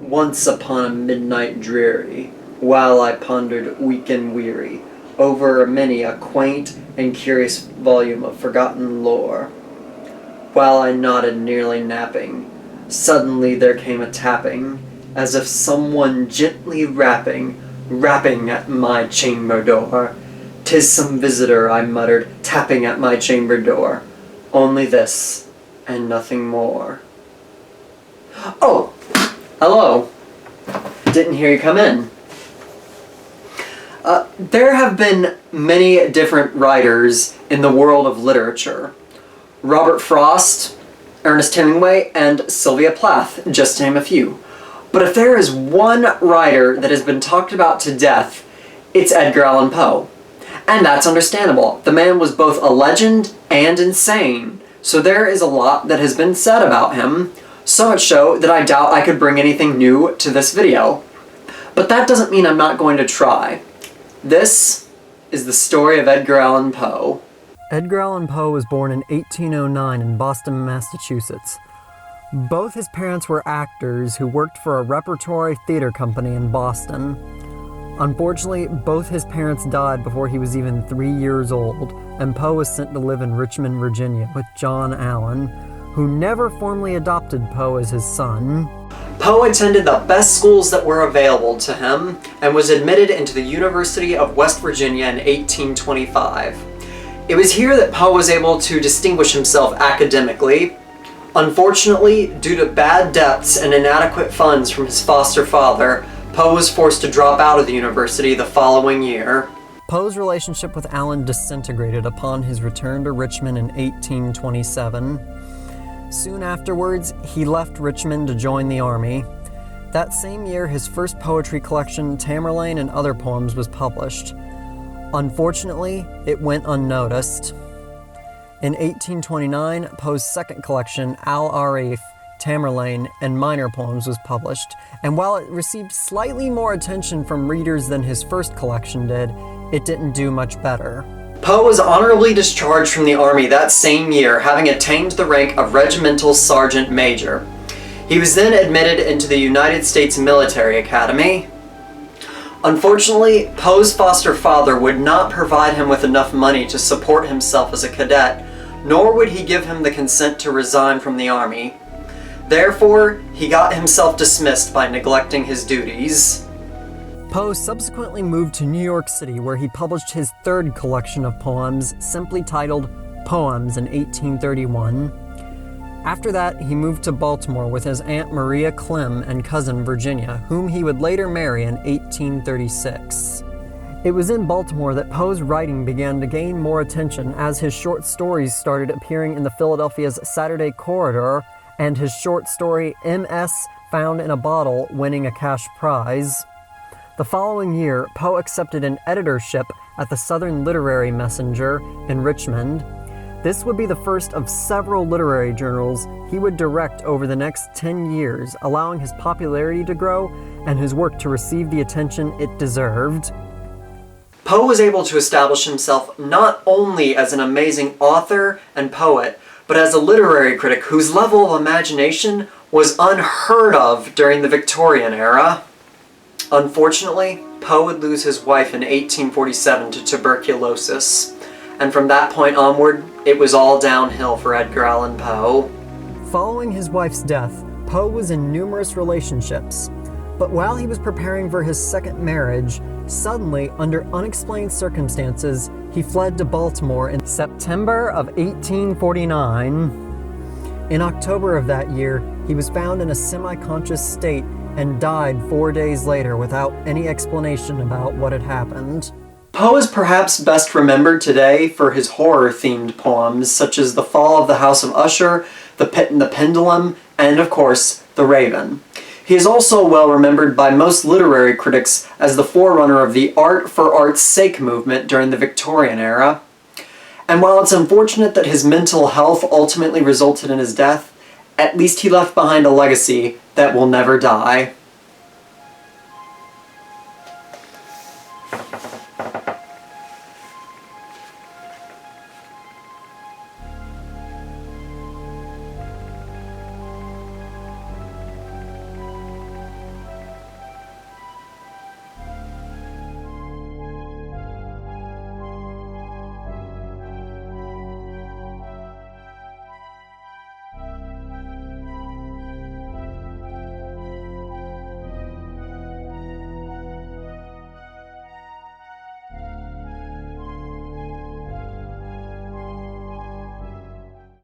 Once upon a midnight dreary, while I pondered weak and weary over many a quaint and curious volume of forgotten lore, while I nodded nearly napping, suddenly there came a tapping, as if someone gently rapping at my chamber door. "'Tis some visitor," I muttered, tapping at my chamber door. Only this, and nothing more. Oh! Hello. Didn't hear you come in. There have been many different writers in the world of literature. Robert Frost, Ernest Hemingway, and Sylvia Plath, just to name a few. But if there is one writer that has been talked about to death, it's Edgar Allan Poe. And that's understandable. The man was both a legend and insane, so there is a lot that has been said about him, so much so that I doubt I could bring anything new to this video. But that doesn't mean I'm not going to try. This is the story of Edgar Allan Poe. Edgar Allan Poe was born in 1809 in Boston, Massachusetts. Both his parents were actors who worked for a repertory theater company in Boston. Unfortunately, both his parents died before he was even 3 years old, and Poe was sent to live in Richmond, Virginia with John Allan, who never formally adopted Poe as his son. Poe attended the best schools that were available to him and was admitted into the University of West Virginia in 1825. It was here that Poe was able to distinguish himself academically. Unfortunately, due to bad debts and inadequate funds from his foster father, Poe was forced to drop out of the university the following year. Poe's relationship with Allan disintegrated upon his return to Richmond in 1827. Soon afterwards, he left Richmond to join the army. That same year, his first poetry collection, Tamerlane and Other Poems, was published. Unfortunately, it went unnoticed. In 1829, Poe's second collection, Al-Arif, Tamerlane, and Minor Poems was published, and while it received slightly more attention from readers than his first collection did, it didn't do much better. Poe was honorably discharged from the army that same year, having attained the rank of Regimental Sergeant Major. He was then admitted into the United States Military Academy. Unfortunately, Poe's foster father would not provide him with enough money to support himself as a cadet, nor would he give him the consent to resign from the army. Therefore, he got himself dismissed by neglecting his duties. Poe subsequently moved to New York City, where he published his third collection of poems, simply titled Poems, in 1831. After that, he moved to Baltimore with his Aunt Maria Clem and cousin Virginia, whom he would later marry in 1836. It was in Baltimore that Poe's writing began to gain more attention as his short stories started appearing in the Philadelphia's Saturday Corridor, and his short story M.S. Found in a Bottle winning a cash prize. The following year, Poe accepted an editorship at the Southern Literary Messenger in Richmond. This would be the first of several literary journals he would direct over the next 10 years, allowing his popularity to grow and his work to receive the attention it deserved. Poe was able to establish himself not only as an amazing author and poet, but as a literary critic whose level of imagination was unheard of during the Victorian era. Unfortunately, Poe would lose his wife in 1847 to tuberculosis, and from that point onward, it was all downhill for Edgar Allan Poe. Following his wife's death, Poe was in numerous relationships, but while he was preparing for his second marriage, suddenly, under unexplained circumstances, he fled to Baltimore in September of 1849. In October of that year, he was found in a semi-conscious state and died 4 days later without any explanation about what had happened. Poe is perhaps best remembered today for his horror-themed poems, such as The Fall of the House of Usher, The Pit and the Pendulum, and, of course, The Raven. He is also well remembered by most literary critics as the forerunner of the art for art's sake movement during the Victorian era. And while it's unfortunate that his mental health ultimately resulted in his death, at least he left behind a legacy that will never die.